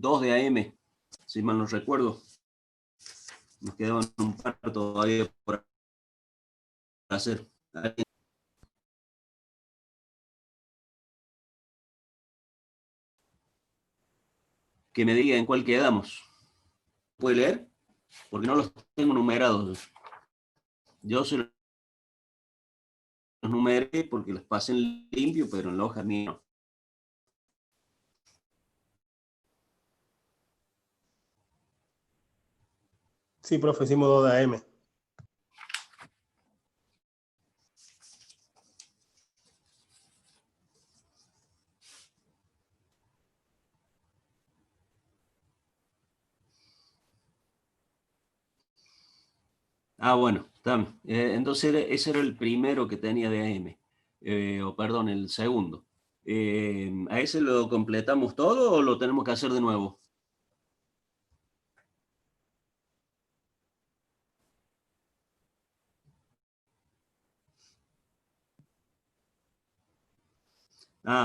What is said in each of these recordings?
2 de AM, si mal no recuerdo. Nos quedaban un par todavía por hacer. Que me diga en cuál quedamos. ¿Puede leer? Porque no los tengo numerados. Yo se los numeré porque los pasé en limpio, pero en la hoja mía no. Sí, profe, hicimos 2 de AM. Bueno, está. Entonces ese era el primero que tenía de AM. O perdón, el segundo. ¿A ese lo completamos todo o lo tenemos que hacer de nuevo?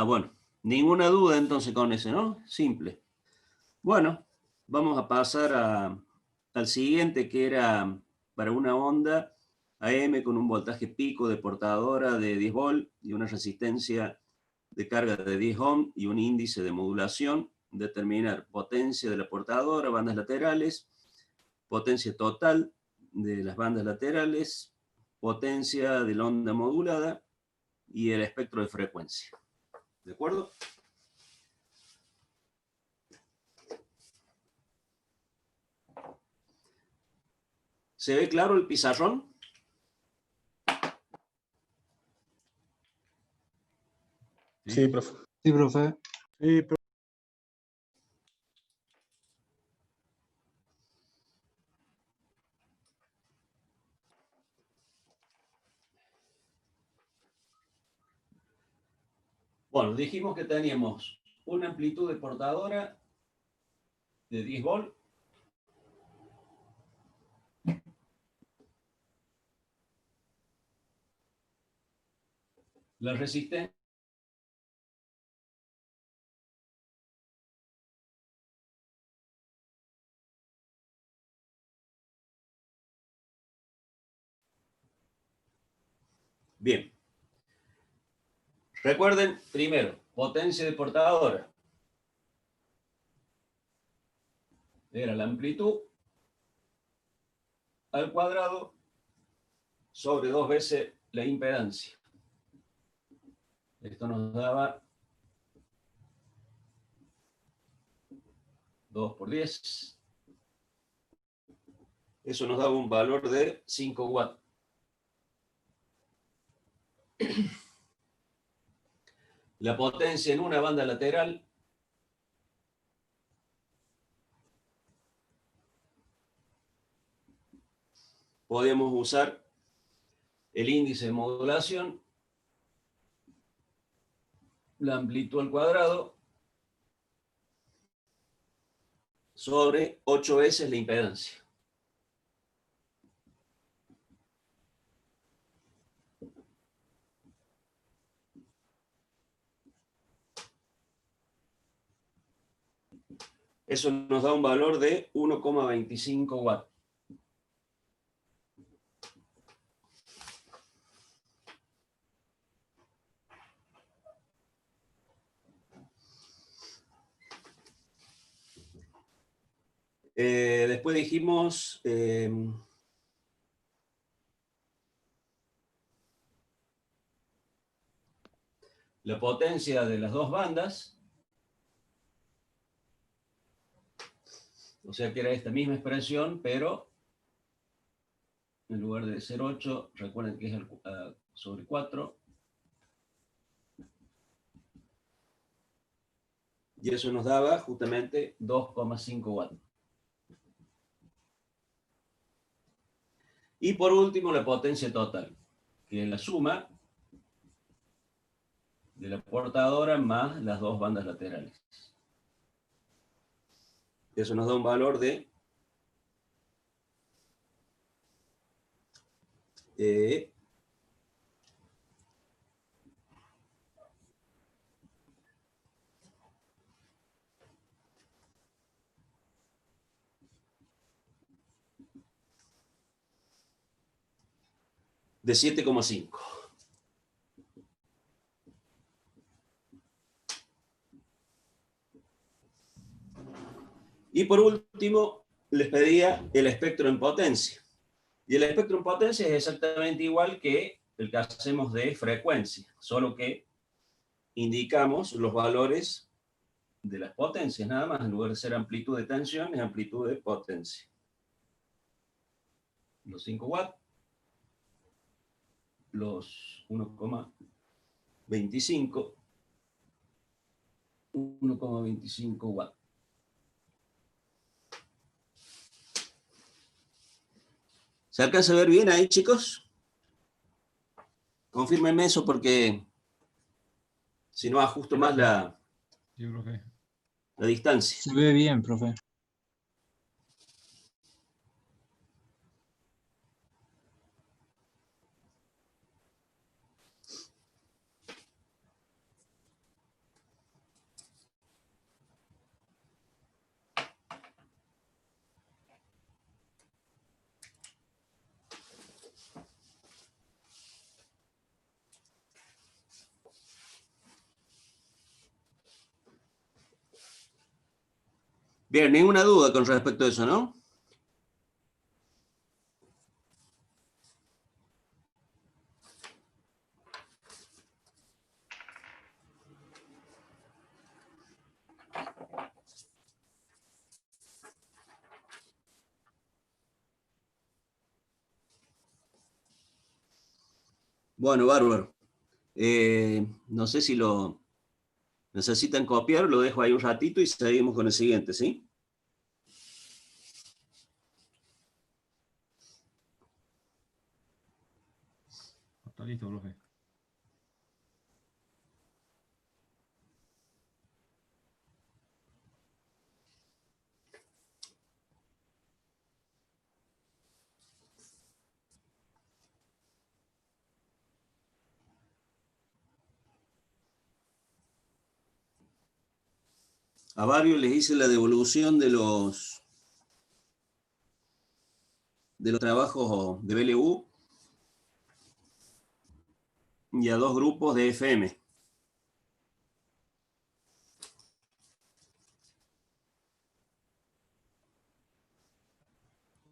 Bueno, ninguna duda entonces con ese, ¿no? Simple. Bueno, vamos a pasar al siguiente, que era para una onda AM con un voltaje pico de portadora de 10 volt y una resistencia de carga de 10 ohm y un índice de modulación. Determinar potencia de la portadora, bandas laterales, potencia total de las bandas laterales, potencia de la onda modulada y el espectro de frecuencia. ¿De acuerdo? ¿Se ve claro el pizarrón? Sí, profe. Sí, profe. Sí, profe. Bueno, dijimos que teníamos una amplitud de portadora de 10 volt. La resistencia bien. Recuerden, primero, potencia de portadora. Era la amplitud al cuadrado sobre 2 veces la impedancia. Esto nos daba 2 por 10. Eso nos daba un valor de 5 watts. La potencia en una banda lateral podíamos usar el índice de modulación, la amplitud al cuadrado, sobre 8 veces la impedancia. Eso nos da un valor de 1,25 watts. Después dijimos la potencia de las dos bandas, o sea que era esta misma expresión, pero en lugar de ser 8, recuerden que es sobre 4. Y eso nos daba justamente 2,5 watts. Y por último, la potencia total, que es la suma de la portadora más las dos bandas laterales. Eso nos da un valor de de 7,5. Y por último, les pedía el espectro en potencia. Y el espectro en potencia es exactamente igual que el que hacemos de frecuencia, solo que indicamos los valores de las potencias, nada más. En lugar de ser amplitud de tensión, es amplitud de potencia. Los 5 watts, los 1,25 watts. ¿Se alcanza a ver bien ahí, chicos? Confírmenme eso porque si no ajusto más la distancia. Se ve bien, profe. Bien, ninguna duda con respecto a eso, ¿no? Bueno, bárbaro. No sé si lo necesitan copiar, lo dejo ahí un ratito y seguimos con el siguiente, ¿sí? Está listo, profe. A varios les hice la devolución de los trabajos de BLU y a 2 grupos de FM.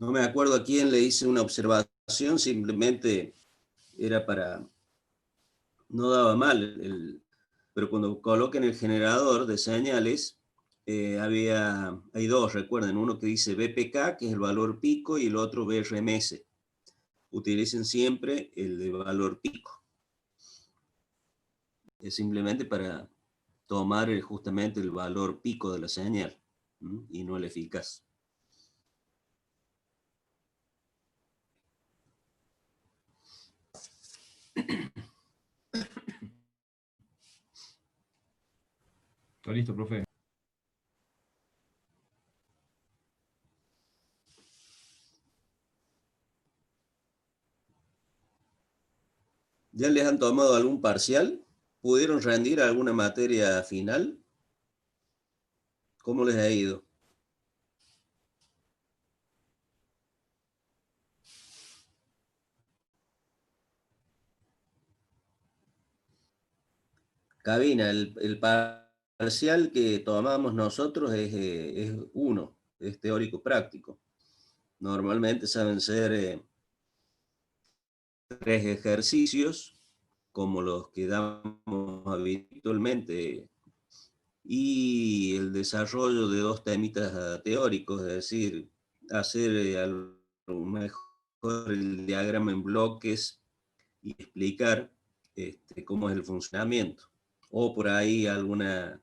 No me acuerdo a quién le hice una observación, simplemente era para... No daba mal, pero cuando coloquen el generador de señales, hay dos, recuerden, uno que dice BPK, que es el valor pico, y el otro BRMS. Utilicen siempre el de valor pico. Es simplemente para tomar justamente el valor pico de la señal, y no el eficaz. Está listo, profe. ¿Ya les han tomado algún parcial? ¿Pudieron rendir alguna materia final? ¿Cómo les ha ido? Cabina, el parcial que tomamos nosotros es uno, es teórico práctico. Normalmente saben ser 3 ejercicios, como los que damos habitualmente, y el desarrollo de 2 temitas teóricos, es decir, hacer a lo mejor el diagrama en bloques y explicar cómo es el funcionamiento. O por ahí alguna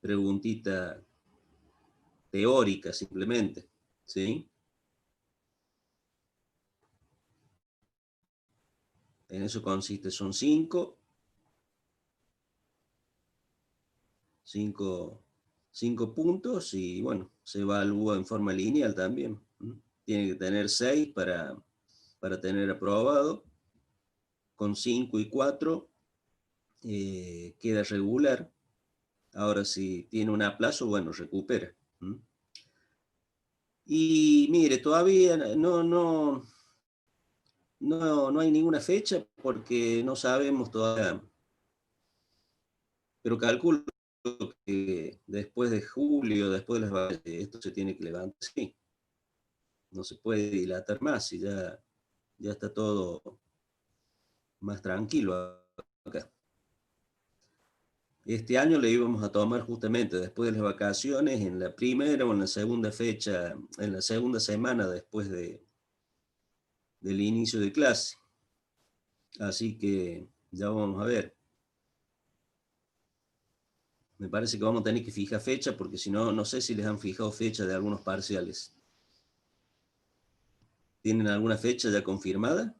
preguntita teórica simplemente, ¿sí? En eso consiste, son 5 puntos y bueno, se evalúa en forma lineal también. Tiene que tener 6 para tener aprobado. Con 5 y 4 queda regular. Ahora si tiene un aplazo, bueno, recupera. Y mire, todavía no no hay ninguna fecha porque no sabemos todavía, pero calculo que después de julio, después de las vacaciones, esto se tiene que levantar, sí. No se puede dilatar más y ya está todo más tranquilo acá. Este año le íbamos a tomar justamente después de las vacaciones, en la primera o en la segunda fecha, en la segunda semana después del inicio de clase. Así que ya vamos a ver. Me parece que vamos a tener que fijar fecha porque si no, no sé si les han fijado fecha de algunos parciales. ¿Tienen alguna fecha ya confirmada?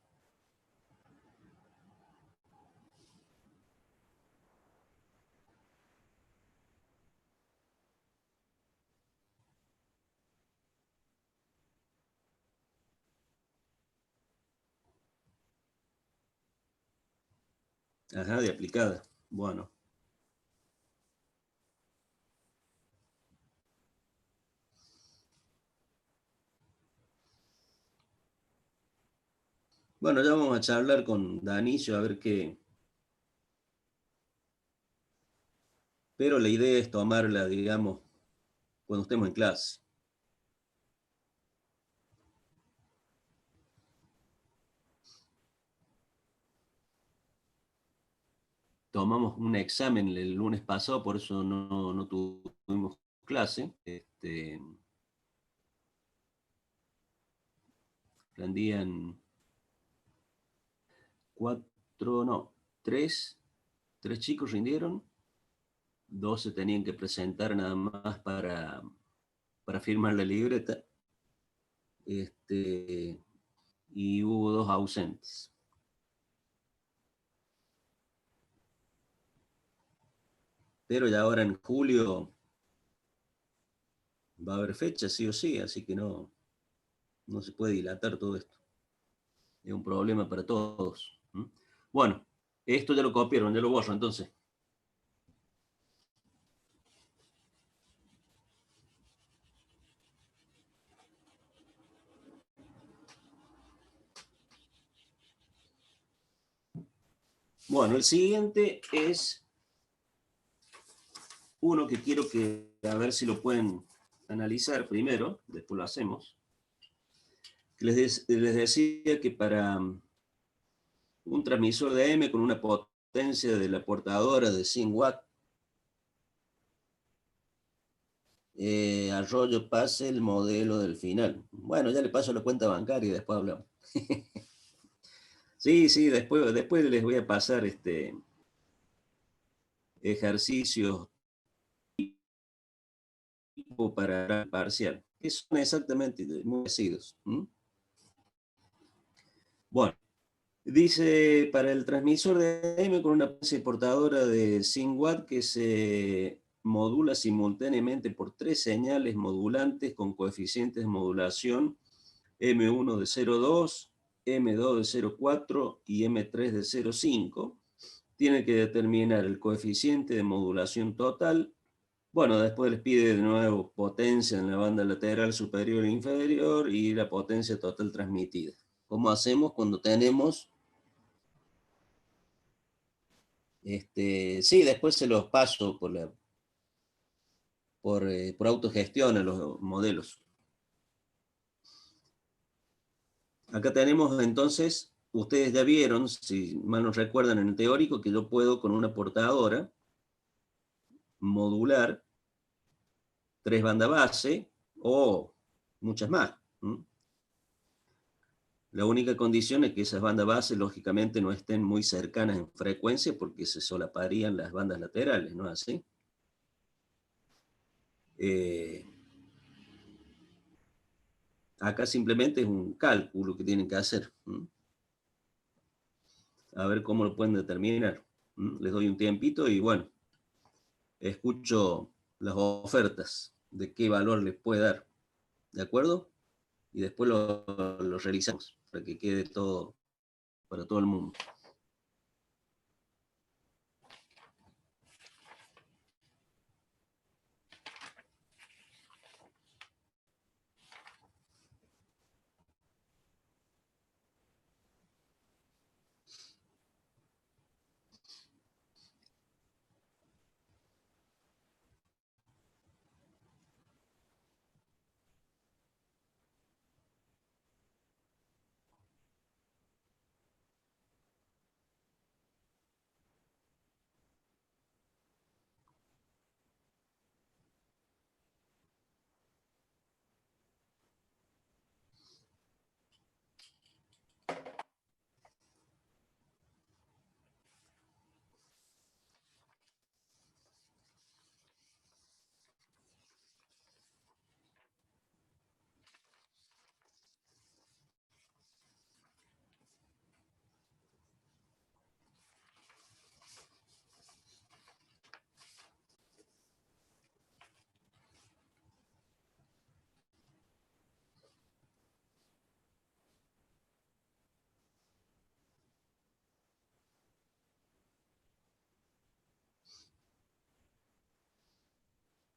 Ajá, de aplicada. Bueno. Bueno, ya vamos a charlar con Danicio a ver qué. Pero la idea es tomarla, digamos, cuando estemos en clase. Tomamos un examen el lunes pasado, por eso no tuvimos clase. Rendían cuatro, no, tres chicos rindieron, 12 tenían que presentar nada más para firmar la libreta, y hubo 2 ausentes. Pero ya ahora en julio va a haber fecha, sí o sí, así que no se puede dilatar todo esto. Es un problema para todos. Bueno, esto ya lo copiaron, ya lo borro entonces. Bueno, el siguiente es uno que quiero que a ver si lo pueden analizar primero, después lo hacemos. Les decía que para un transmisor de AM con una potencia de la portadora de 100 watts, Arroyo pase el modelo del final. Bueno, ya le paso la cuenta bancaria y después hablamos. Sí, después les voy a pasar ejercicios para el parcial, que son exactamente muy parecidos. Bueno, dice para el transmisor de AM con una potencia portadora de 100 watts que se modula simultáneamente por 3 señales modulantes con coeficientes de modulación M1 de 0,2, M2 de 0,4 y M3 de 0,5. Tiene que determinar el coeficiente de modulación total. Bueno, después les pide de nuevo potencia en la banda lateral superior e inferior y la potencia total transmitida. ¿Cómo hacemos cuando tenemos? Sí, después se los paso por autogestión a los modelos. Acá tenemos entonces, ustedes ya vieron, si mal no recuerdan en el teórico, que yo puedo con una portadora modular 3 bandas base o muchas más. La única condición es que esas bandas base, lógicamente, no estén muy cercanas en frecuencia porque se solaparían las bandas laterales, ¿no es así? Acá simplemente es un cálculo que tienen que hacer. A ver cómo lo pueden determinar. Les doy un tiempito y bueno, escucho las ofertas de qué valor les puede dar. ¿De acuerdo? Y después lo realizamos para que quede todo para todo el mundo.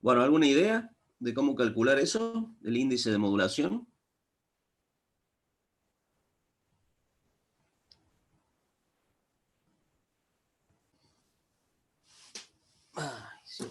Bueno, ¿alguna idea de cómo calcular eso? El índice de modulación. Ay, sí.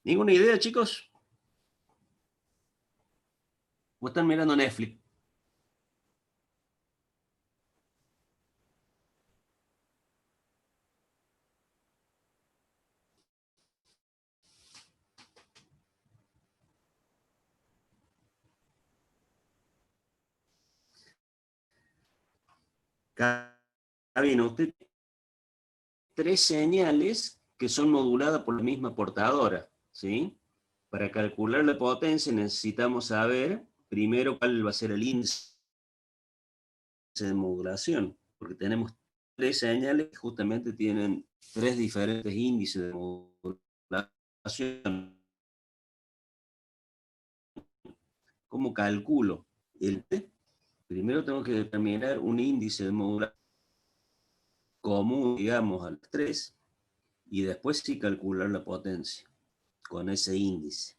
¿Ninguna idea, chicos? ¿O están mirando Netflix? Bien, usted tiene 3 señales que son moduladas por la misma portadora, ¿sí? Para calcular la potencia necesitamos saber primero cuál va a ser el índice de modulación, porque tenemos 3 señales que justamente tienen 3 diferentes índices de modulación. ¿Cómo calculo? Primero tengo que determinar un índice de modulación común, digamos, a las 3, y después sí calcular la potencia con ese índice.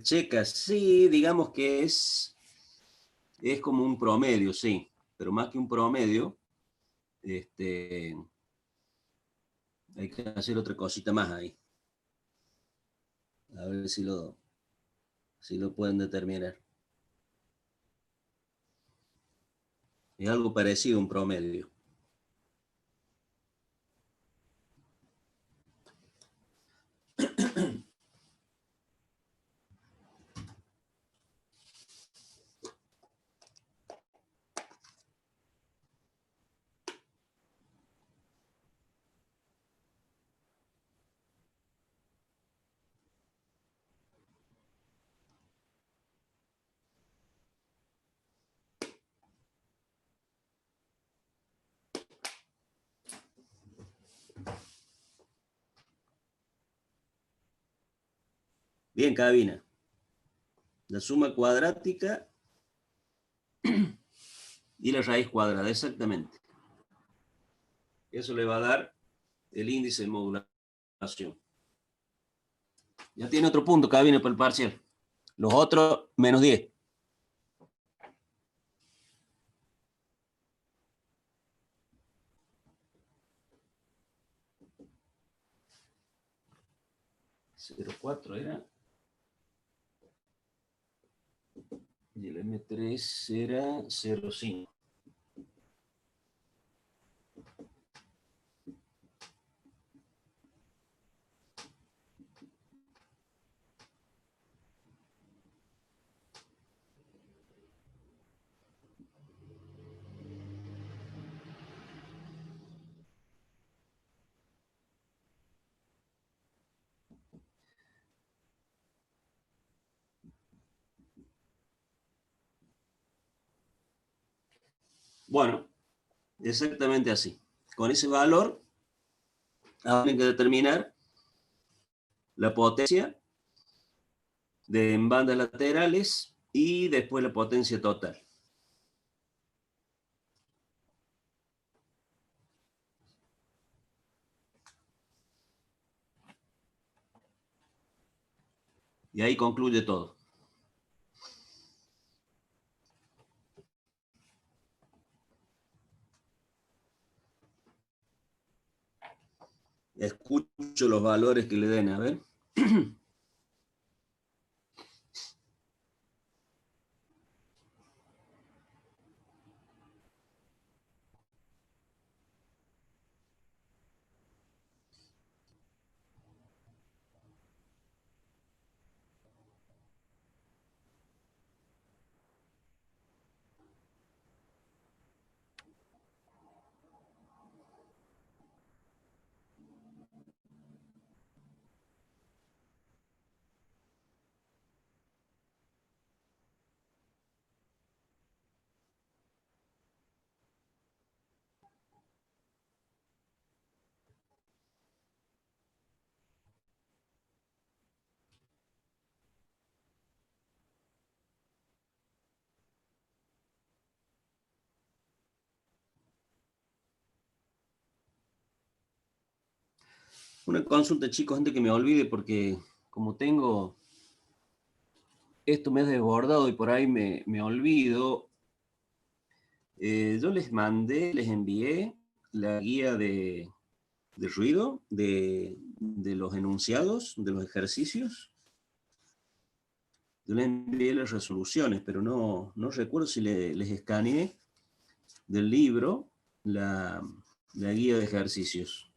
Checa, sí, digamos que es como un promedio, sí, pero más que un promedio, hay que hacer otra cosita más ahí. A ver si lo pueden determinar. Es algo parecido a un promedio. Bien, cabina. La suma cuadrática y la raíz cuadrada, exactamente. Eso le va a dar el índice de modulación. Ya tiene otro punto, acá viene para el parcial. Los otros, menos 10. ¿0,4 era? Y el M3 era 0,5. Bueno, exactamente así. Con ese valor, ahora hay que determinar la potencia en bandas laterales y después la potencia total. Y ahí concluye todo. Escucho los valores que le den, a ver. Una consulta, chicos, antes que me olvide, porque como tengo esto me ha desbordado y por ahí me olvido. Yo les envié la guía de ruido de los enunciados, de los ejercicios. Yo les envié las resoluciones, pero no recuerdo si les escaneé del libro la guía de ejercicios.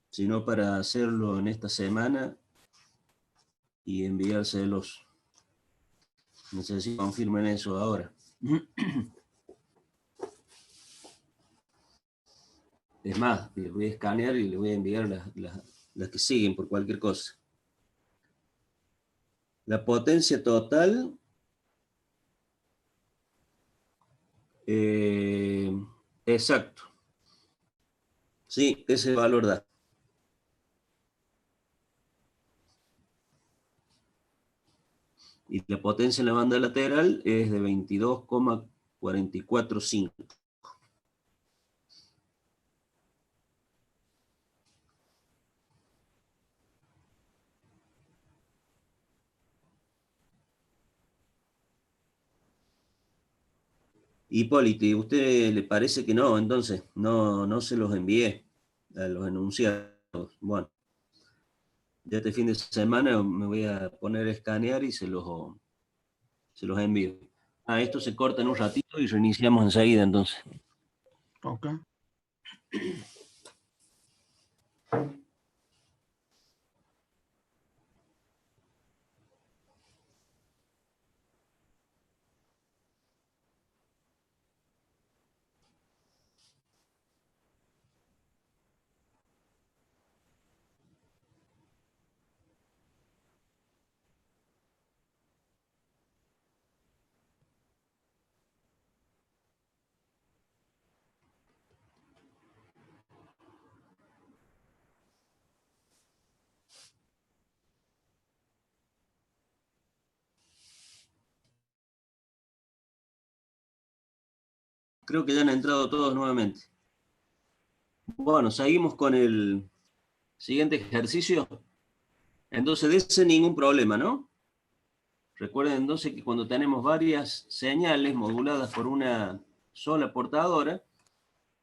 Sino para hacerlo en esta semana y enviárselos. No sé si confirmen eso ahora. Es más, les voy a escanear y les voy a enviar las que siguen por cualquier cosa. La potencia total exacto. Sí, ese valor da. Y la potencia en la banda lateral es de 22,445. Hipólito, ¿y a usted le parece que no? Entonces, no se los envié a los enunciados. Bueno, ya este fin de semana me voy a poner a escanear y se los envío. Esto se corta en un ratito y reiniciamos enseguida, entonces. Ok. Creo que ya han entrado todos nuevamente. Bueno, seguimos con el siguiente ejercicio. Entonces, de ese ningún problema, ¿no? Recuerden entonces que cuando tenemos varias señales moduladas por una sola portadora,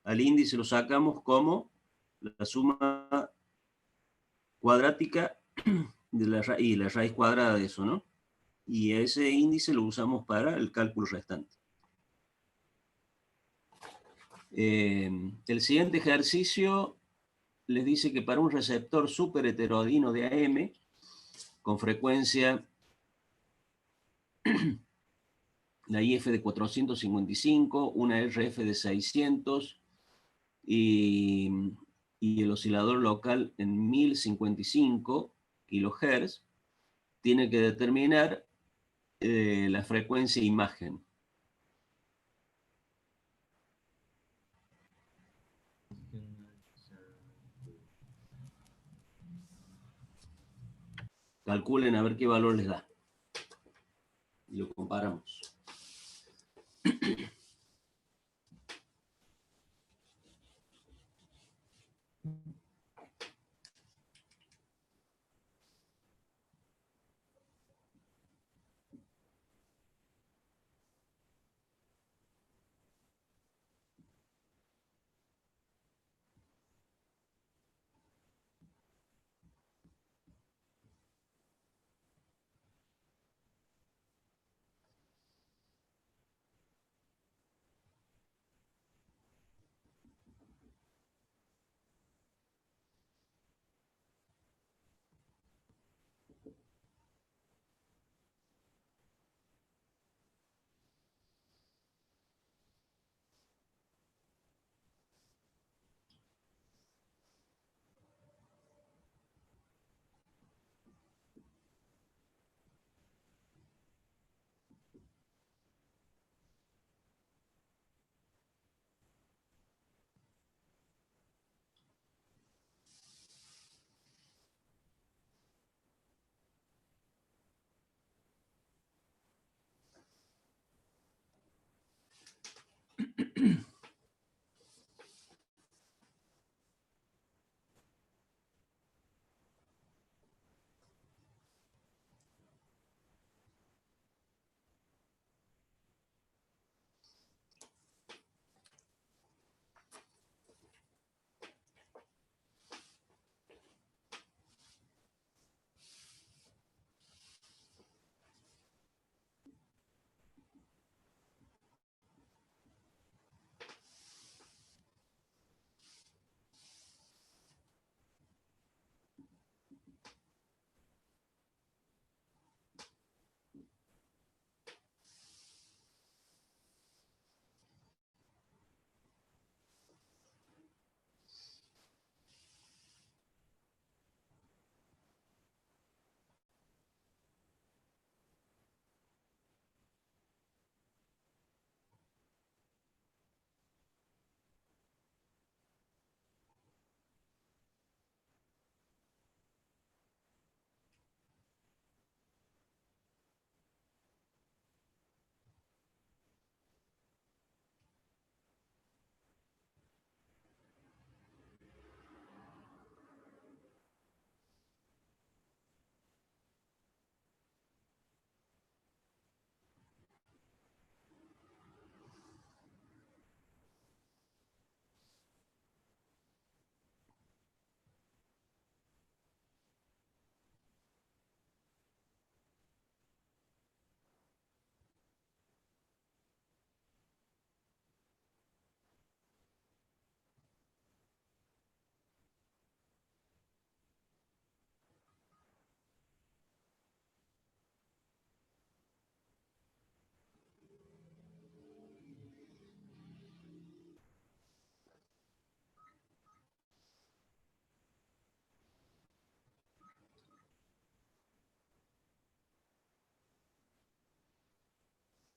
al índice lo sacamos como la suma cuadrática y la raíz cuadrada de eso, ¿no? Y ese índice lo usamos para el cálculo restante. El siguiente ejercicio les dice que para un receptor súper heterodino de AM, con frecuencia la IF de 455, una RF de 600 y el oscilador local en 1055 kHz, tiene que determinar la frecuencia imagen. Calculen a ver qué valor les da. Y lo comparamos.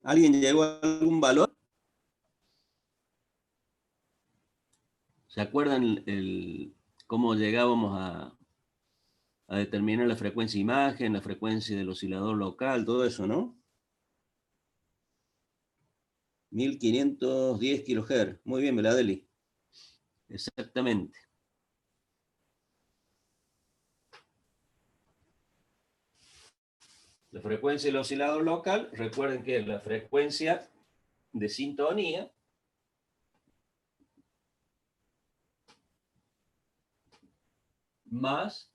¿Alguien llegó a algún valor? ¿Se acuerdan cómo llegábamos a determinar la frecuencia imagen, la frecuencia del oscilador local, todo eso, ¿no? 1510 kHz. Muy bien, Meladeli. Exactamente. La frecuencia del oscilador local, recuerden que es la frecuencia de sintonía más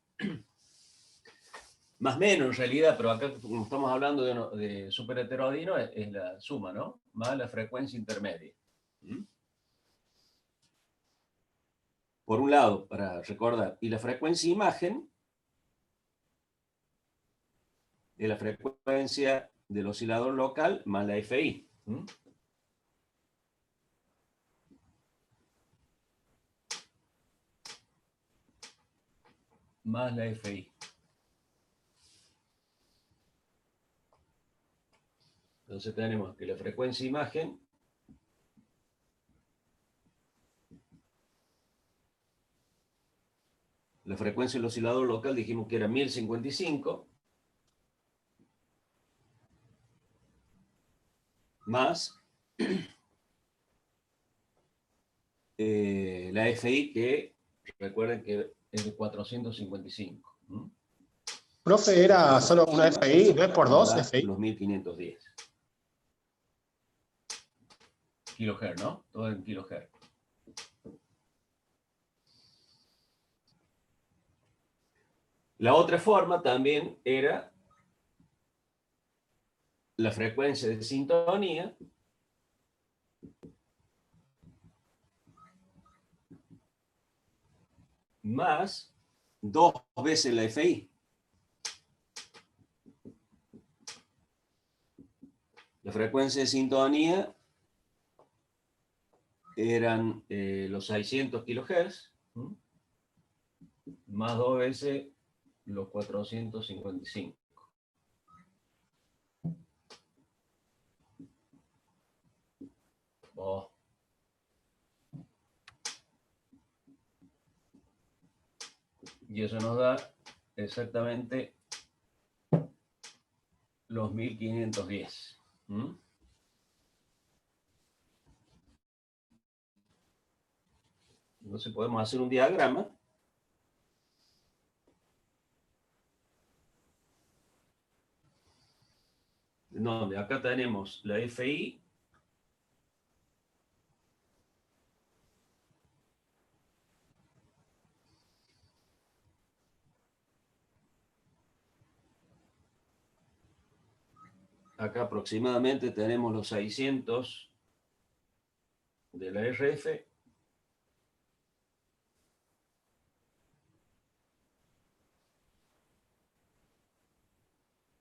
menos en realidad, pero acá como estamos hablando de super heterodino, es la suma, ¿no? Más la frecuencia intermedia. ¿Mm? Por un lado, para recordar, y la frecuencia imagen es la frecuencia del oscilador local más la FI. ¿Mm? Más la FI. Entonces tenemos que la frecuencia imagen la frecuencia del oscilador local dijimos que era 1055 más la FI que recuerden que es de 455. ¿Mm? Profe, era solo una FI, no es por dos Da FI. los 1510 kilohertz, ¿no? Todo en kilohertz. La otra forma también era la frecuencia de sintonía más 2 veces la FI. La frecuencia de sintonía eran los 600 kHz más 2 veces los 455. Oh. Y eso nos da exactamente los 1510. ¿Mm? Entonces podemos hacer un diagrama donde acá tenemos la FI acá aproximadamente tenemos los 600 de la RF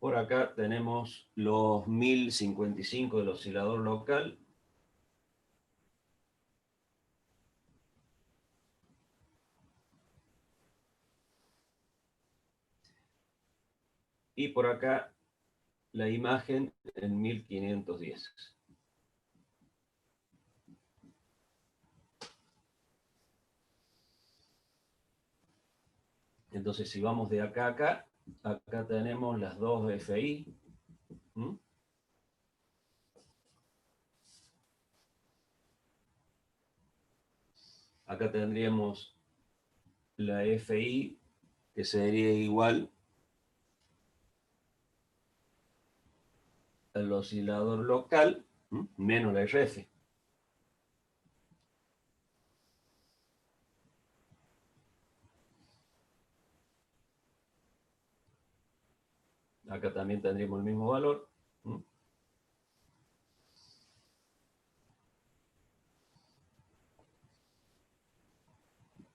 por acá tenemos los 1055 del oscilador local y por acá la imagen en 1510. Entonces, si vamos de acá a acá, acá tenemos las dos FI. ¿Mm? Acá tendríamos la FI, que sería igual al oscilador local, menos la RF. Acá también tendríamos el mismo valor.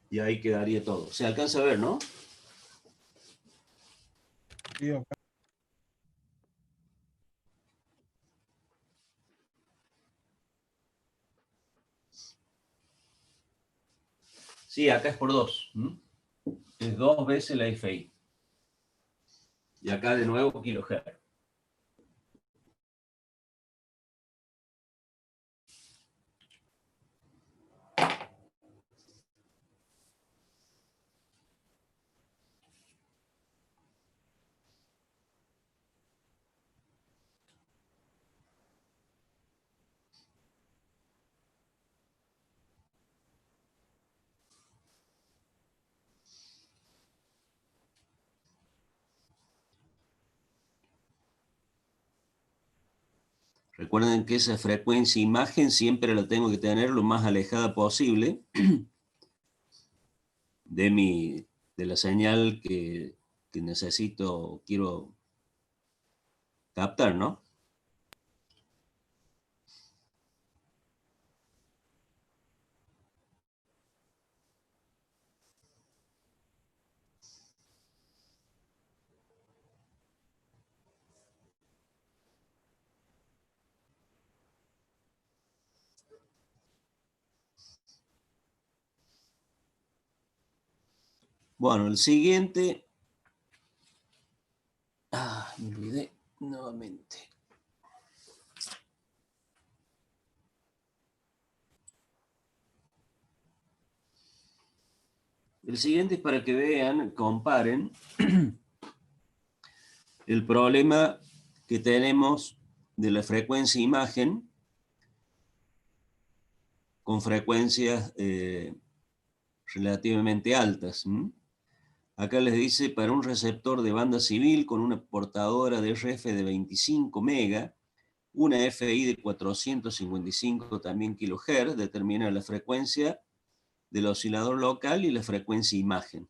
Y ahí quedaría todo. Se alcanza a ver, ¿no? Sí, ok. Sí, acá es por 2. Es 2 veces la FI. Y acá de nuevo kilohertz. Recuerden que esa frecuencia imagen siempre la tengo que tener lo más alejada posible de la señal que necesito, quiero captar, ¿no? Bueno, el siguiente... me olvidé nuevamente. El siguiente es para que vean, comparen el problema que tenemos de la frecuencia imagen con frecuencias relativamente altas. Acá les dice, para un receptor de banda civil con una portadora de RF de 25 mega, una FI de 455 también kilohertz, determina la frecuencia del oscilador local y la frecuencia imagen.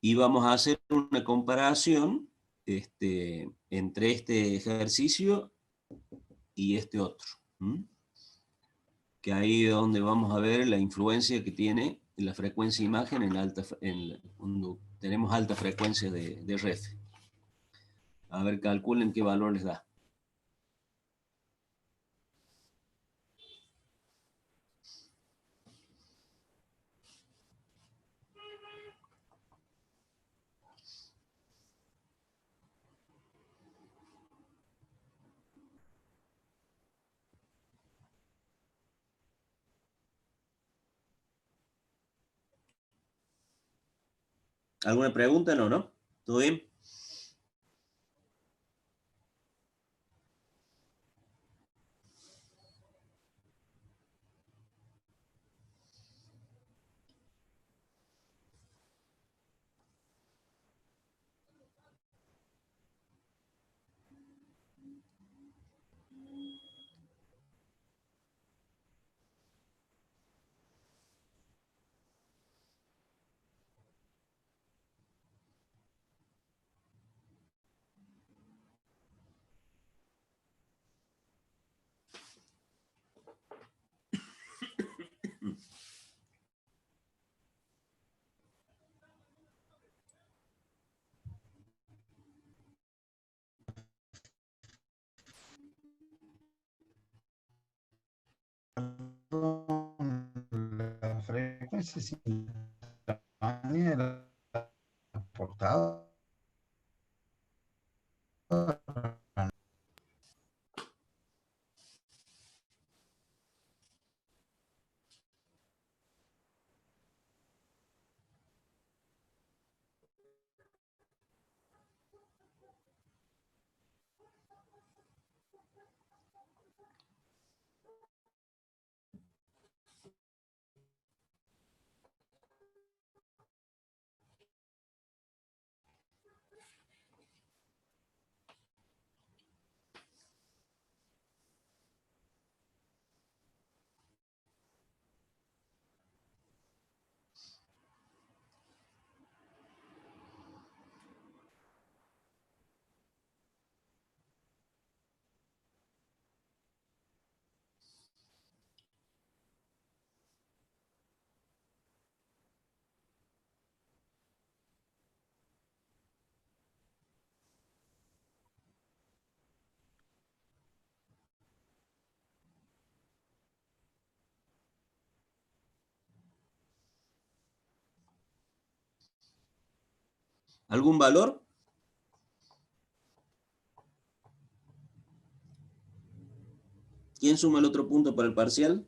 Y vamos a hacer una comparación entre este ejercicio y este otro. Que ahí es donde vamos a ver la influencia que tiene la frecuencia imagen cuando tenemos alta frecuencia de RF. A ver, calculen qué valor les da. ¿Alguna pregunta? No, ¿no? ¿Todo bien? La frecuencia simultánea de la portada. ¿Algún valor? ¿Quién suma el otro punto para el parcial?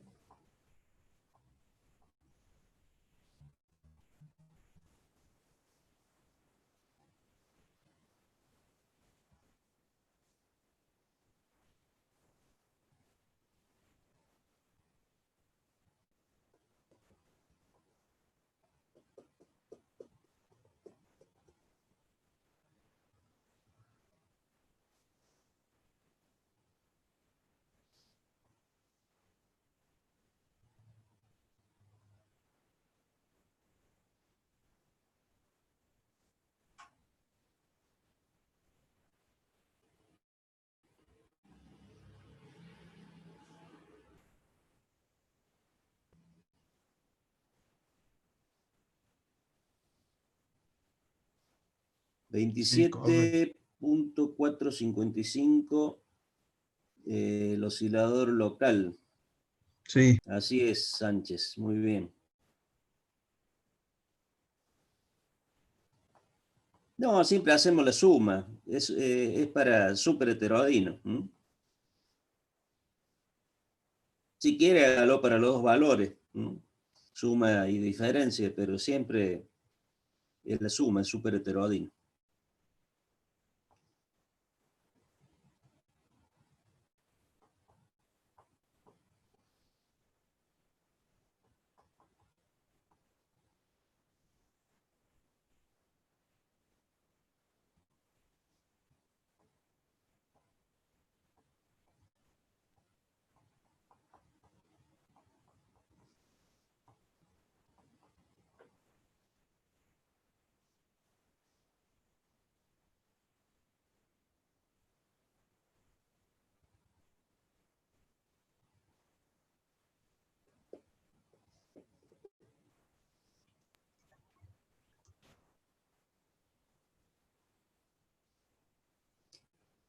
correcto. 27.455, el oscilador local. Sí. Así es, Sánchez, muy bien. No, siempre hacemos la suma. Es para súper heterodino. Si quiere, hágalo para los dos valores. Suma y diferencia, pero siempre es la suma, es súper heterodino.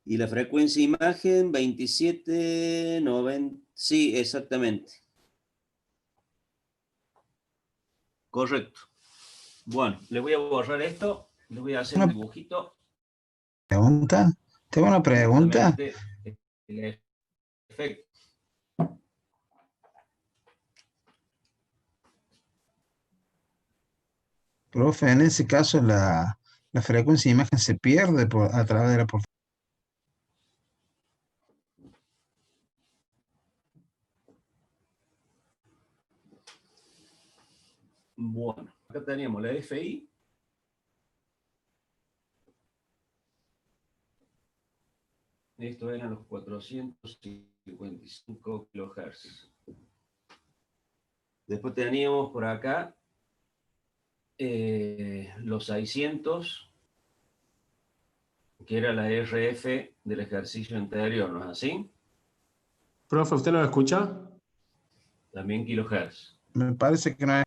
Y la frecuencia imagen, 2790. Sí, exactamente. Correcto. Bueno, le voy a borrar esto. Le voy a hacer un dibujito. ¿Pregunta? Tengo una pregunta. Justamente el efecto. Profe, en ese caso la frecuencia de imagen se pierde a través de la porfía. Bueno, acá teníamos la FI. Esto eran los 455 kHz. Después teníamos por acá los 600, que era la RF del ejercicio anterior, ¿no es así? Profe, ¿usted no lo escucha? También kilohertz. Me parece que no es.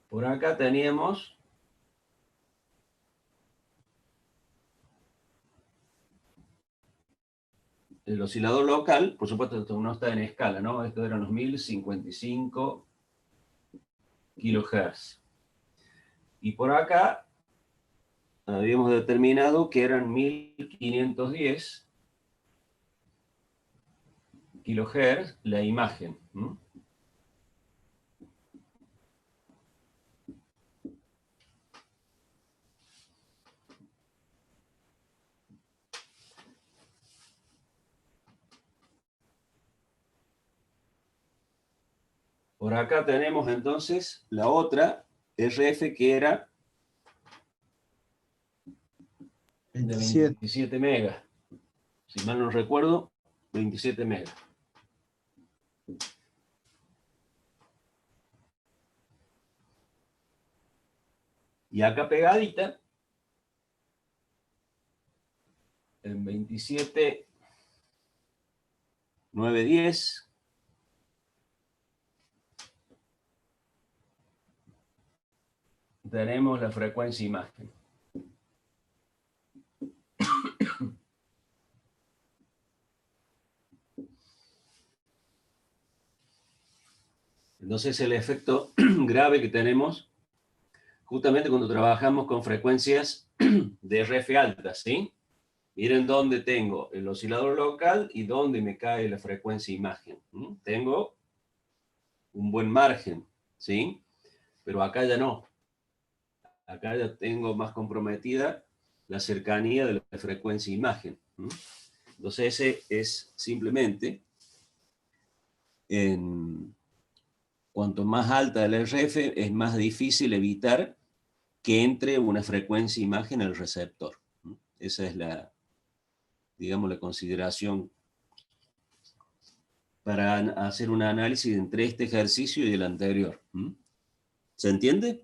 Por acá teníamos el oscilador local, por supuesto esto no está en escala, ¿no? Estos eran los 1055 kilohertz. Y por acá habíamos determinado que eran 1510 kilohertz la imagen. Por acá tenemos entonces la otra RF que era de 27 megas. Si mal no recuerdo, 27 megas. Y acá pegadita, en 27.910, tenemos la frecuencia imagen. Entonces el efecto grave que tenemos justamente cuando trabajamos con frecuencias de RF altas, ¿sí? Miren dónde tengo el oscilador local y dónde me cae la frecuencia imagen. Tengo un buen margen, ¿sí? Pero acá ya no. Acá ya tengo más comprometida la cercanía de la frecuencia imagen. Entonces ese es simplemente, cuanto más alta el RF, es más difícil evitar que entre una frecuencia imagen al receptor. Esa es la, digamos, la consideración para hacer un análisis entre este ejercicio y el anterior. ¿Se entiende?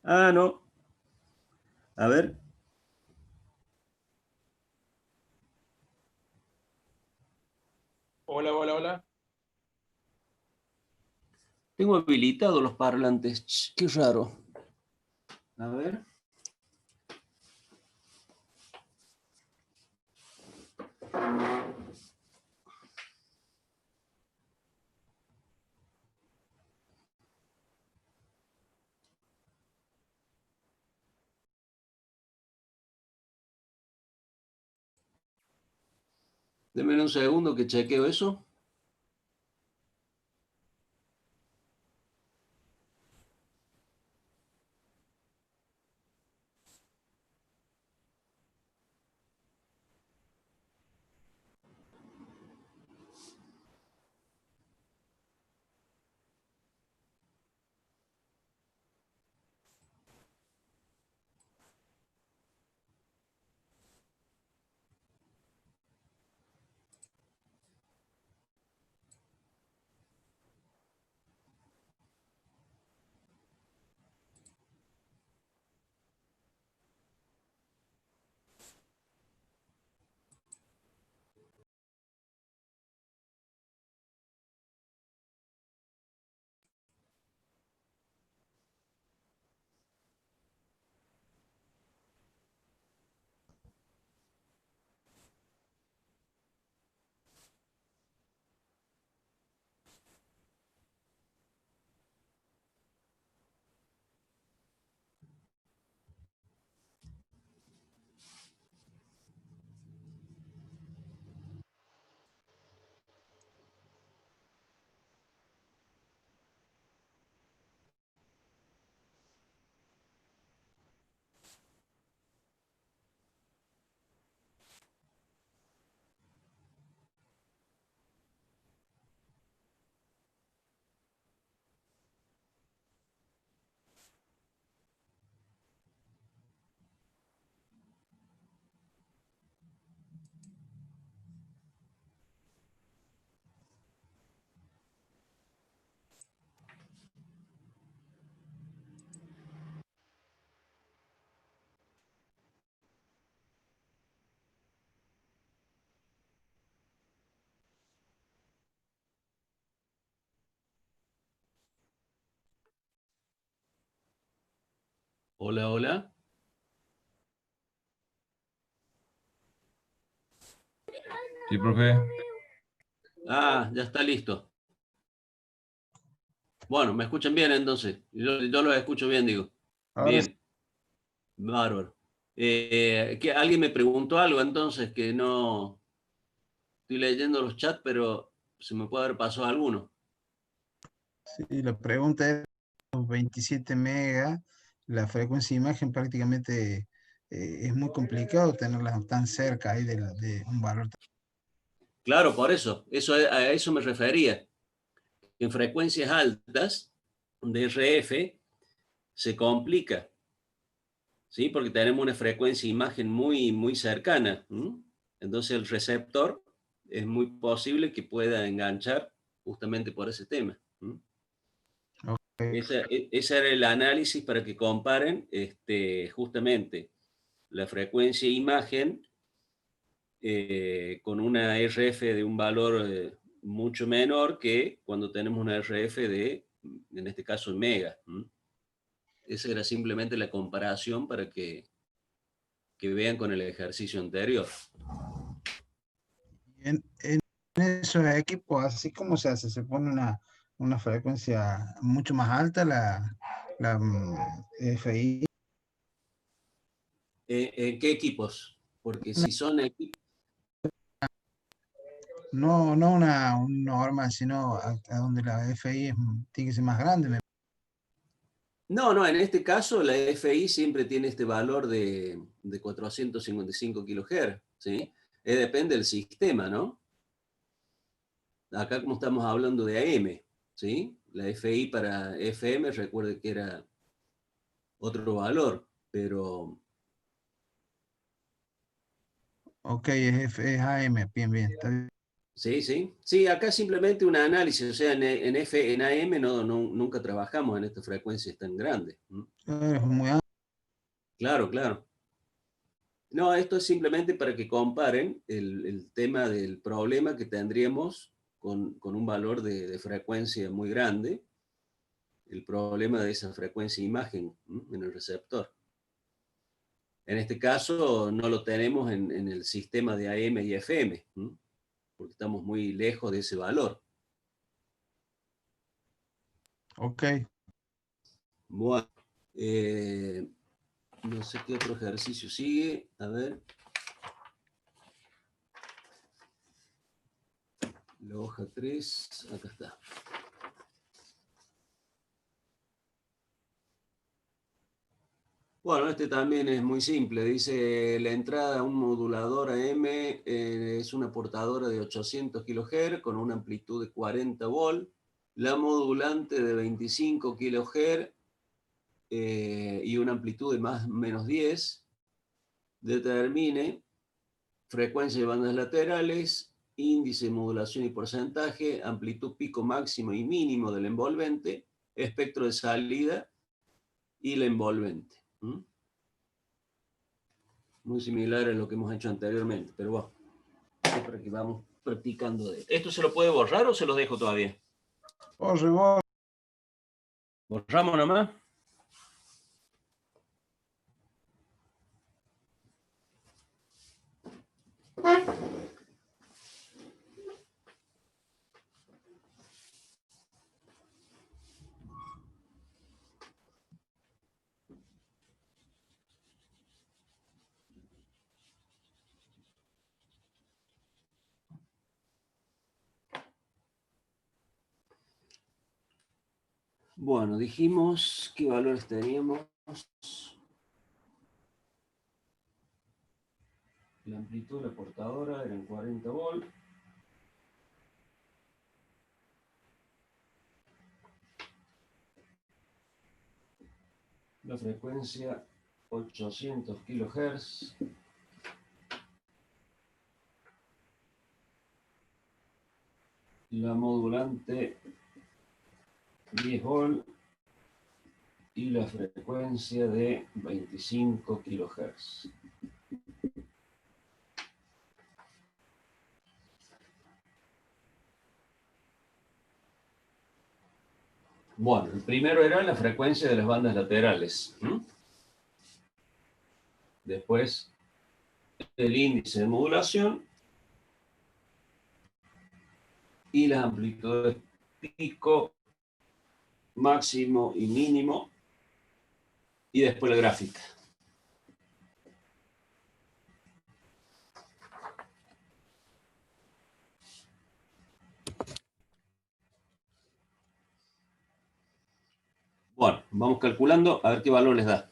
Ah, no. A ver. Hola, hola, hola. Tengo habilitados los parlantes. Qué raro. A ver. Denme un segundo que chequeo eso. Hola, hola. Sí, profe. Ah, ya está listo. Bueno, me escuchan bien entonces. Yo los escucho bien, digo. Ahora sí. Bien, bárbaro. Que alguien me preguntó algo entonces que no estoy leyendo los chats, pero se me puede haber pasado alguno. Sí, la pregunta es 27 megas, la frecuencia de imagen prácticamente es muy complicado tenerla tan cerca ahí de un valor. Claro, por eso, a eso me refería. En frecuencias altas de RF se complica, ¿sí? Porque tenemos una frecuencia de imagen muy cercana. Entonces el receptor es muy posible que pueda enganchar justamente por ese tema. Ok. Ese era el análisis para que comparen justamente la frecuencia de imagen con una RF de un valor mucho menor que cuando tenemos una RF de, en este caso, mega. Esa era simplemente la comparación para que vean con el ejercicio anterior. En esos equipos, así como se hace, se pone una frecuencia mucho más alta, la FI. ¿En qué equipos? Porque si son equipos... No, no un normal, sino a donde la FI tiene que ser más grande. No, en este caso la FI siempre tiene este valor de 455 kHz, ¿sí? Depende del sistema, ¿no? Acá como estamos hablando de AM, ¿sí? La FI para FM, recuerde que era otro valor, pero Ok, es AM, bien, bien. Está bien. sí, acá simplemente un análisis, o sea, en AM nunca trabajamos en estas frecuencias tan grandes. Es muy amplio. Claro, claro. No, esto es simplemente para que comparen el tema del problema que tendríamos con un valor de frecuencia muy grande, el problema de esa frecuencia de imagen en el receptor. En este caso no lo tenemos en el sistema de AM y FM, porque estamos muy lejos de ese valor. Ok. Bueno, no sé qué otro ejercicio sigue. A ver. La hoja 3, acá está. Bueno, este también es muy simple. Dice, la entrada a un modulador AM es una portadora de 800 kHz con una amplitud de 40 volt. La modulante de 25 kHz y una amplitud de más o menos 10. Determine frecuencia de bandas laterales, índice de modulación y porcentaje, amplitud pico máximo y mínimo del envolvente, espectro de salida y la envolvente. Muy similar a lo que hemos hecho anteriormente, pero bueno, para que vamos practicando de esto. ¿Esto se lo puede borrar o se lo dejo todavía? Borre, borre. ¿Borramos nomás? Bueno, dijimos qué valores teníamos. La amplitud de la portadora eran 40 volt. La frecuencia 800 kHz. La modulante 10 volt y la frecuencia de 25 kHz. Bueno, el primero era la frecuencia de las bandas laterales. Después, el índice de modulación y las amplitudes pico, máximo y mínimo, y después la gráfica. Bueno, vamos calculando a ver qué valor les da.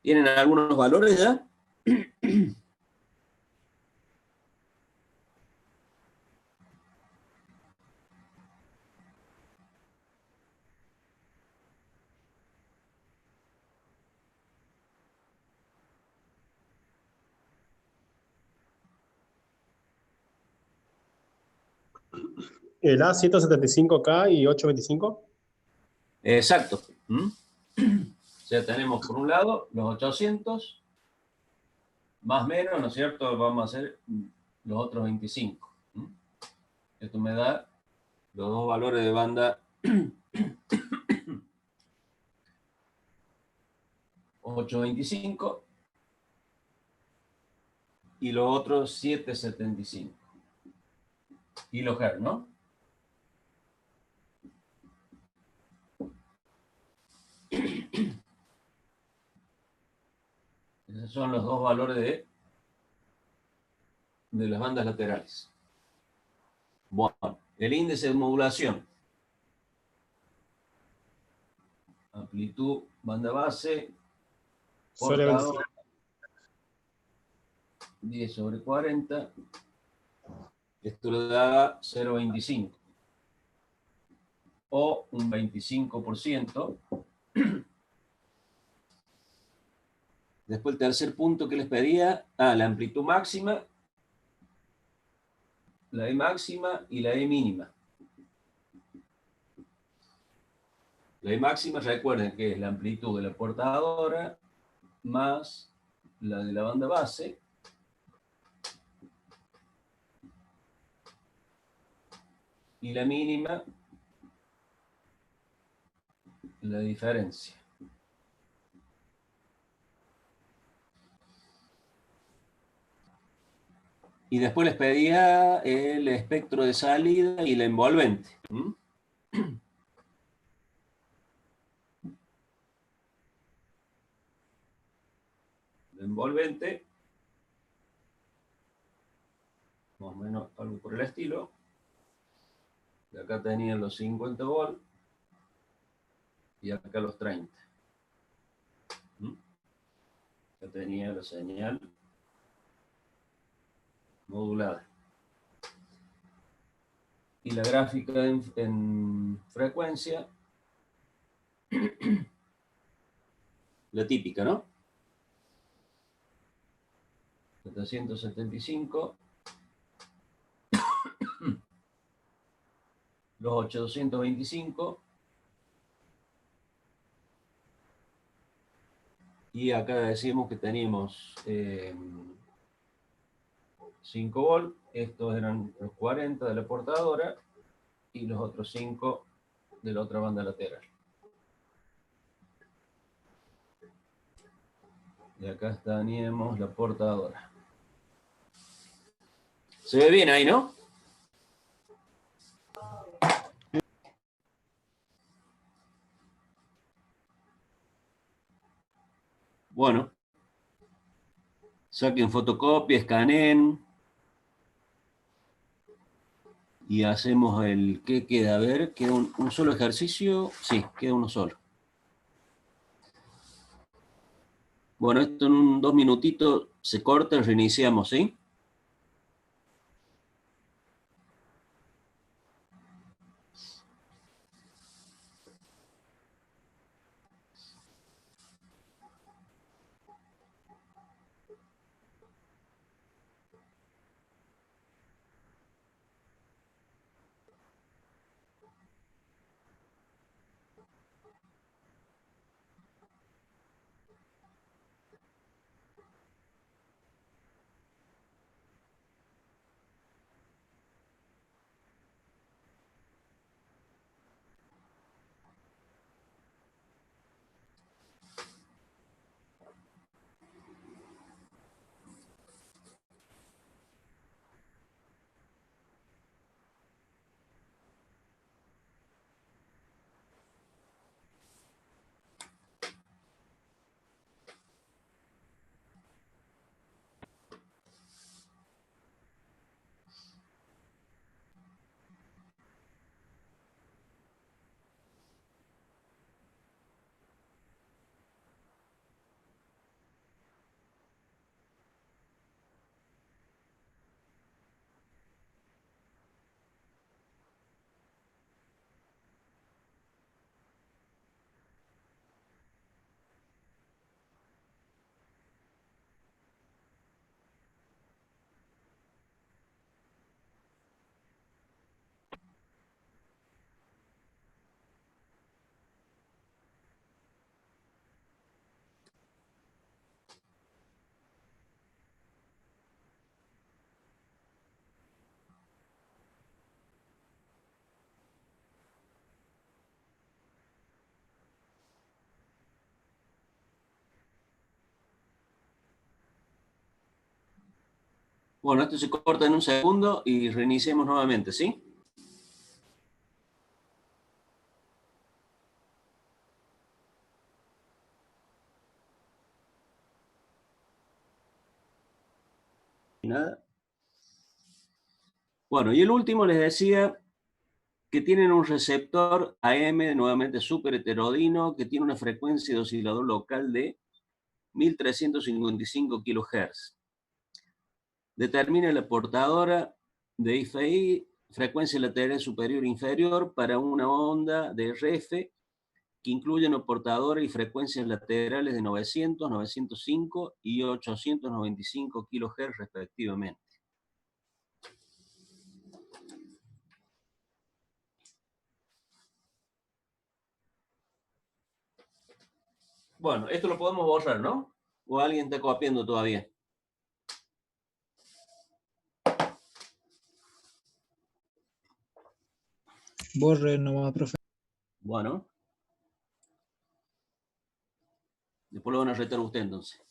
¿Tienen algunos valores ya? El A175K y 825. Exacto. ¿Mm? Ya tenemos por un lado los 800, más o menos, ¿no es cierto? Vamos a hacer los otros 25. ¿Mm? Esto me da los dos valores de banda 825 y los otros 775 kilohertz, ¿no? Esos son los dos valores de las bandas laterales. Bueno, el índice de modulación. Amplitud, banda base, Sobre portador, 25. 10/40. Esto le da 0,25 o un 25%. Después el tercer punto que les pedía, la amplitud máxima, la E máxima y la E mínima. La E máxima, recuerden que es la amplitud de la portadora más la de la banda base. Y la mínima, la diferencia. Y después les pedía el espectro de salida y la envolvente. ¿Mm? La envolvente, más o menos algo por el estilo. Y acá tenían los 50 volts y acá los 30. ¿Mm? Acá tenía la señal modulada. Y la gráfica en frecuencia, la típica, ¿no? 775, los 825, y acá decimos que teníamos 5 volts, estos eran los 40 de la portadora y los otros 5 de la otra banda lateral. Y acá teníamos la portadora. ¿Se ve bien ahí, no? Bueno, saquen fotocopia, escaneen y hacemos el que queda. A ver, ¿queda un solo ejercicio? Sí, queda uno solo. Bueno, esto en 2 minutitos se corta, reiniciamos, ¿sí? Bueno, esto se corta en un segundo y reiniciemos nuevamente, ¿sí? Nada. Bueno, y el último les decía que tienen un receptor AM, nuevamente súper heterodino, que tiene una frecuencia de oscilador local de 1355 kHz. Determina la portadora de IFI, frecuencia lateral superior e inferior para una onda de RF que incluye una portadora y frecuencias laterales de 900, 905 y 895 kHz respectivamente. Bueno, esto lo podemos borrar, ¿no? ¿O alguien está copiando todavía? Borre nomás, profe. Bueno. Después lo van a retar usted entonces.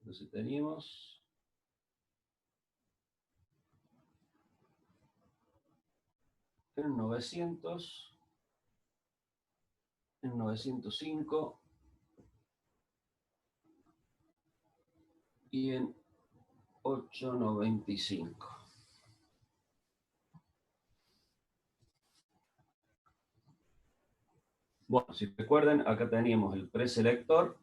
Entonces teníamos en 900, en 905 y en 895. Bueno, si recuerdan, acá teníamos el preselector.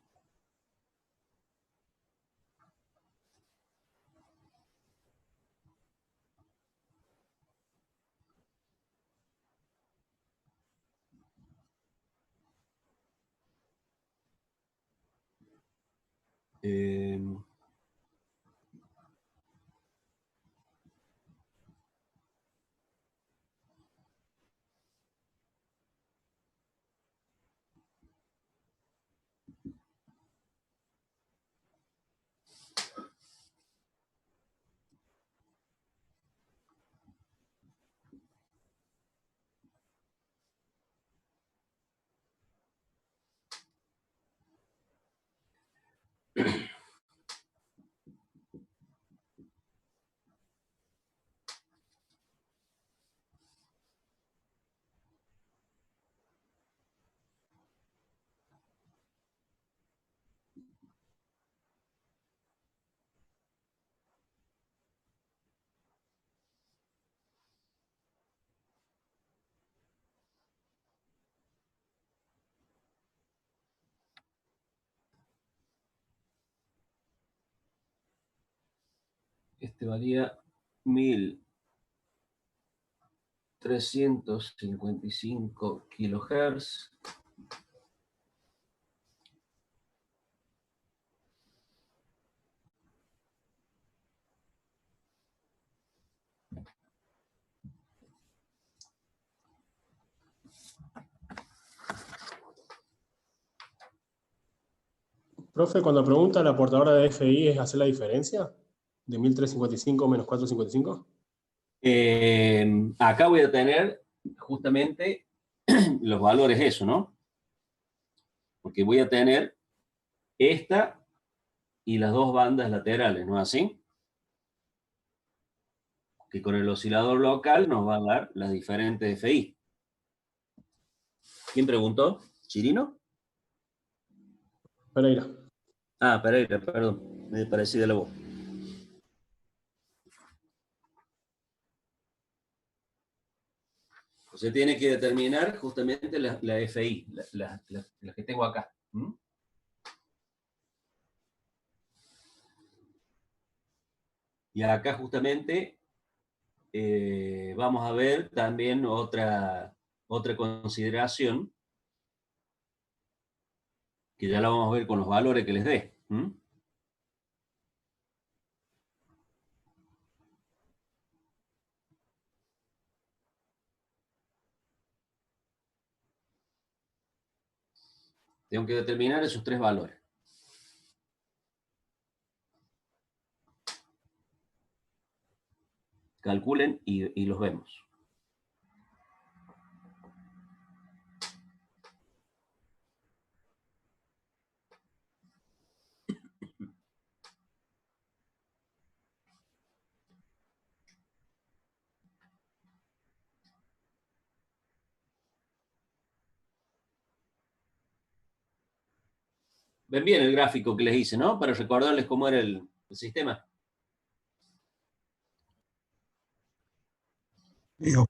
Este valía 1355 kHz. Profe, cuando pregunta la portadora de FI, ¿es hacer la diferencia? ¿De 1355 menos 455? Acá voy a tener justamente los valores eso, ¿no? Porque voy a tener esta y las dos bandas laterales, ¿no es así? Que con el oscilador local nos va a dar las diferentes FI. ¿Quién preguntó? ¿Chirino? Pereira. Ah, Pereira, perdón. Me parecía la voz. Se tiene que determinar justamente la FI, las que tengo acá. ¿Mm? Y acá justamente vamos a ver también otra consideración, que ya la vamos a ver con los valores que les dé. ¿Mm? Tengo que determinar esos tres valores. Calculen y los vemos. Ven bien el gráfico que les hice, ¿no? Para recordarles cómo era el sistema. Digo,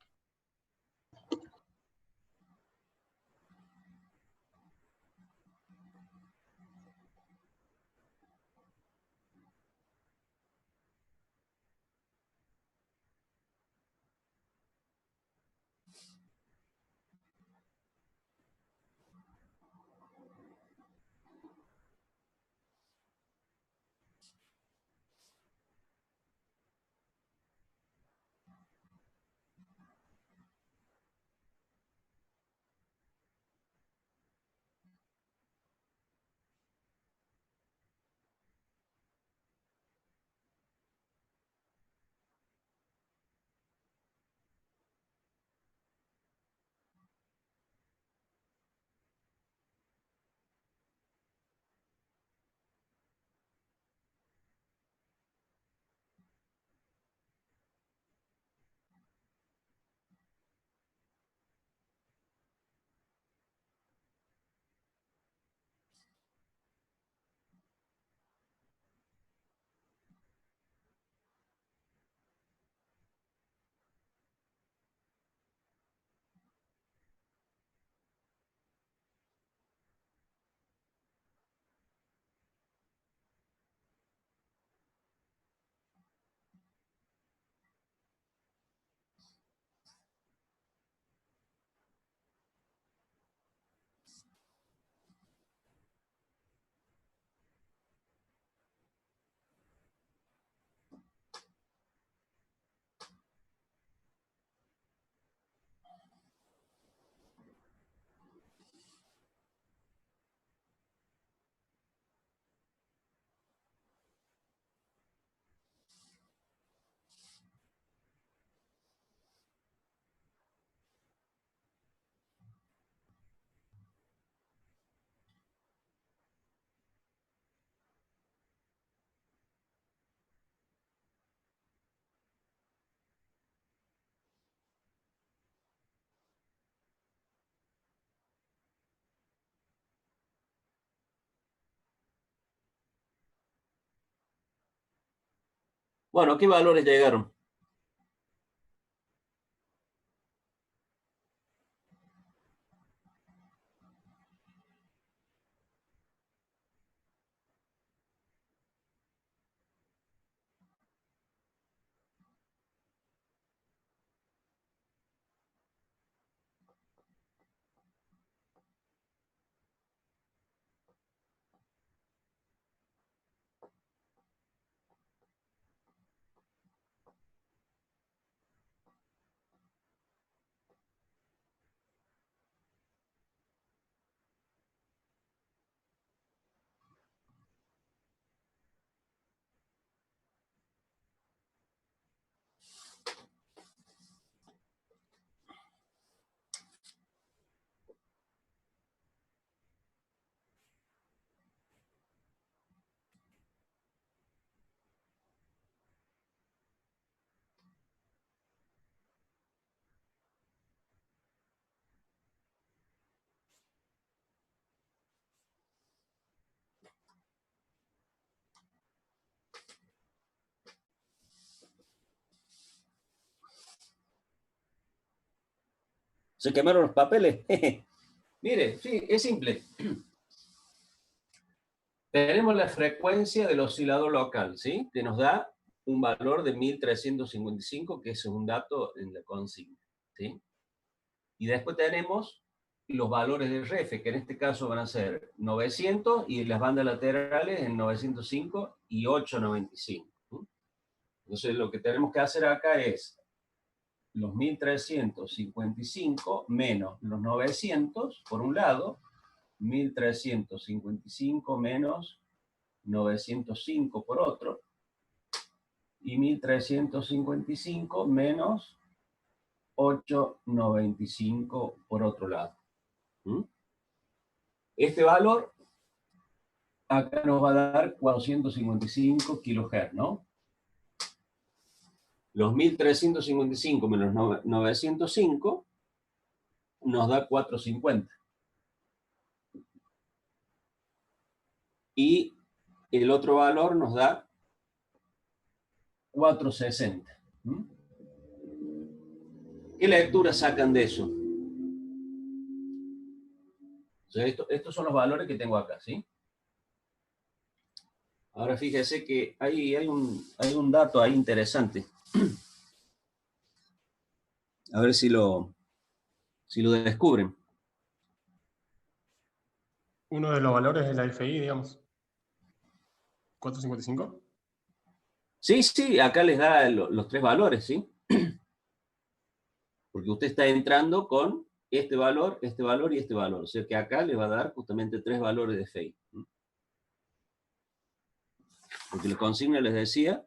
Bueno, ¿qué valores llegaron? ¿Se quemaron los papeles? Mire, sí, es simple. Tenemos la frecuencia del oscilador local, ¿sí? Que nos da un valor de 1355, que es un dato en la consigna, ¿sí? Y después tenemos los valores del RF, que en este caso van a ser 900 y las bandas laterales en 905 y 895. ¿Sí? Entonces lo que tenemos que hacer acá es los 1355 menos los 900, por un lado, 1355 menos 905 por otro, y 1355 menos 895 por otro lado. ¿Mm? Este valor acá nos va a dar 455 kHz, ¿no? Los 1355 menos 905 nos da 450. Y el otro valor nos da 460. ¿Mm? ¿Qué lectura sacan de eso? O sea, estos son los valores que tengo acá, ¿sí? Ahora fíjese que hay un dato ahí interesante. A ver si lo descubren. Uno de los valores es la FI, digamos. 455. Sí, acá les da los tres valores, ¿sí? Porque usted está entrando con este valor y este valor. O sea que acá les va a dar justamente tres valores de FI. Porque la consigna les decía,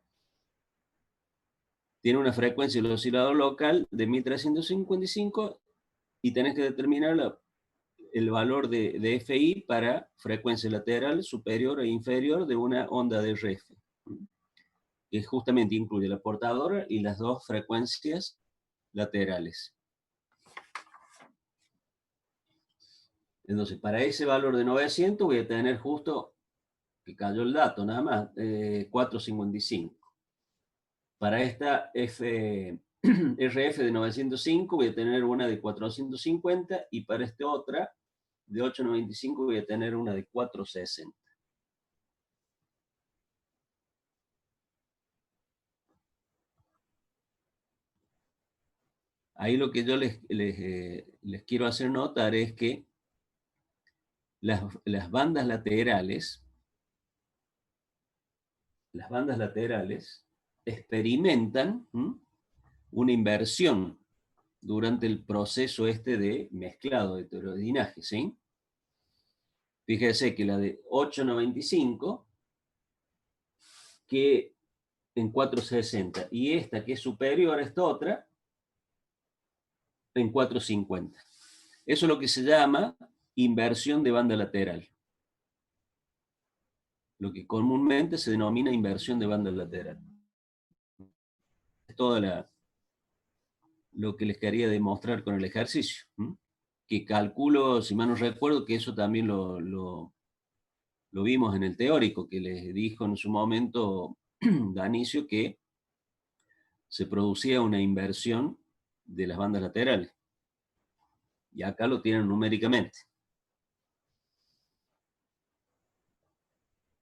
tiene una frecuencia del oscilador local de 1355 y tenés que determinar el valor de FI para frecuencia lateral superior e inferior de una onda de RF. Que justamente incluye la portadora y las dos frecuencias laterales. Entonces, para ese valor de 900 voy a tener justo, que cayó el dato nada más, 455. Para esta RF de 905 voy a tener una de 450 y para esta otra de 895 voy a tener una de 460. Ahí lo que yo les quiero hacer notar es que las bandas laterales experimentan una inversión durante el proceso de mezclado, de heterogenaje, ¿sí? Fíjese que la de 895, que en 460, y esta que es superior a esta otra, en 450. Eso es lo que se llama inversión de banda lateral. Lo que comúnmente se denomina inversión de banda lateral. Es toda lo que les quería demostrar con el ejercicio. Que calculo, si mal no recuerdo, que eso también lo vimos en el teórico, que les dijo en su momento Danicio que se producía una inversión de las bandas laterales. Y acá lo tienen numéricamente.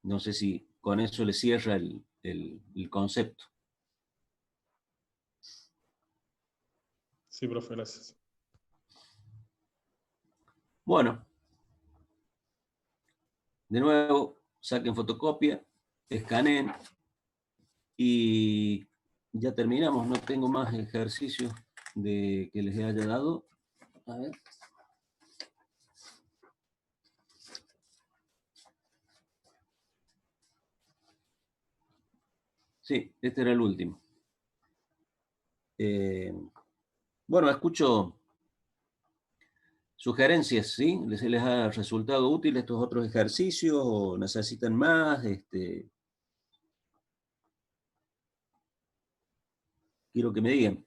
No sé si con eso le cierra el concepto. Sí, profe, gracias. Bueno, de nuevo, saquen fotocopia, escaneen y ya terminamos. No tengo más ejercicios que les haya dado. A ver. Sí, este era el último. Bueno, escucho sugerencias, ¿sí? ¿Les ha resultado útil estos otros ejercicios o necesitan más? Quiero que me digan.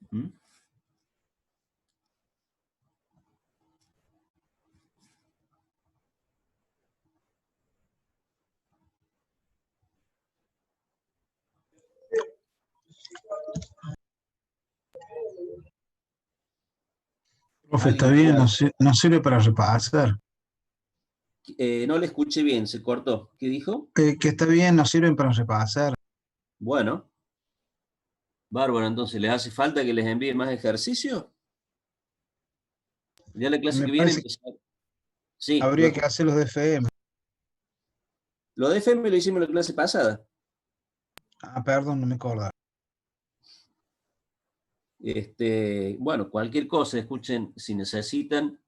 Profe, está bien, no sirve para repasar. No le escuché bien, se cortó. ¿Qué dijo? Que está bien, no sirven para repasar. Bueno. Bárbaro, entonces, ¿les hace falta que les envíe más ejercicios? Ya la clase Me que viene parece que empezar. Sí, habría que hacer los de FM. lo de FM lo hicimos en la clase pasada. Ah, perdón, no me acordaba. Bueno, cualquier cosa, escuchen, si necesitan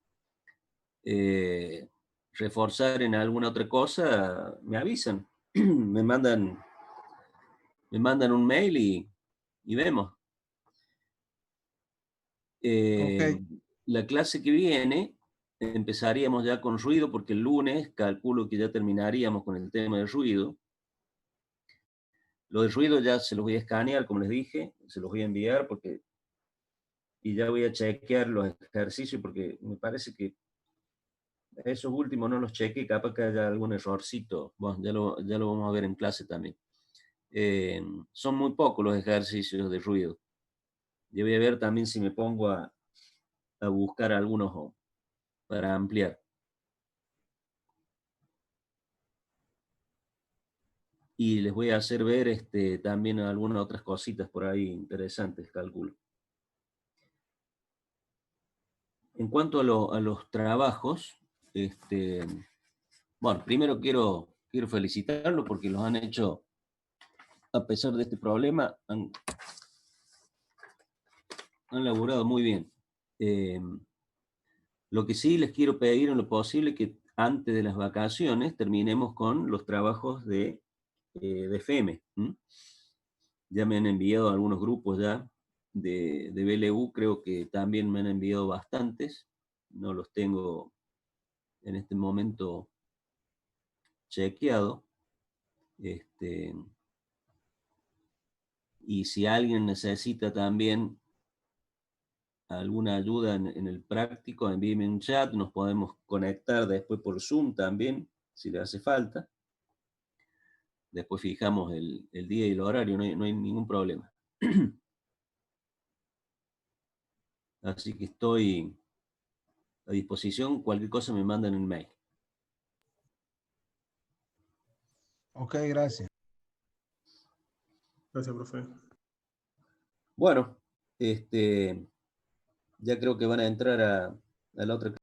reforzar en alguna otra cosa, me avisan. me mandan un mail y vemos. Ok. La clase que viene empezaríamos ya con ruido, porque el lunes calculo que ya terminaríamos con el tema de ruido. Lo de ruido ya se los voy a escanear, como les dije, se los voy a enviar y ya voy a chequear los ejercicios, porque me parece que esos últimos no los chequeé, capaz que haya algún errorcito. Bueno, ya lo vamos a ver en clase también. Son muy pocos los ejercicios de ruido. Yo voy a ver también si me pongo a buscar algunos para ampliar. Y les voy a hacer ver también algunas otras cositas por ahí interesantes, calculo. En cuanto a los trabajos, bueno, primero quiero felicitarlos porque los han hecho, a pesar de este problema, han laburado muy bien. Lo que sí les quiero pedir en lo posible que antes de las vacaciones terminemos con los trabajos de FM. Ya me han enviado algunos grupos ya de BLU, creo que también me han enviado bastantes. No los tengo en este momento chequeado. Y si alguien necesita también alguna ayuda en el práctico, envíeme un chat, nos podemos conectar después por Zoom también, si le hace falta. Después fijamos el día y el horario, no hay ningún problema. Así que estoy a disposición, cualquier cosa me mandan en mail. Ok, gracias. Gracias, profe. Bueno, ya creo que van a entrar a la otra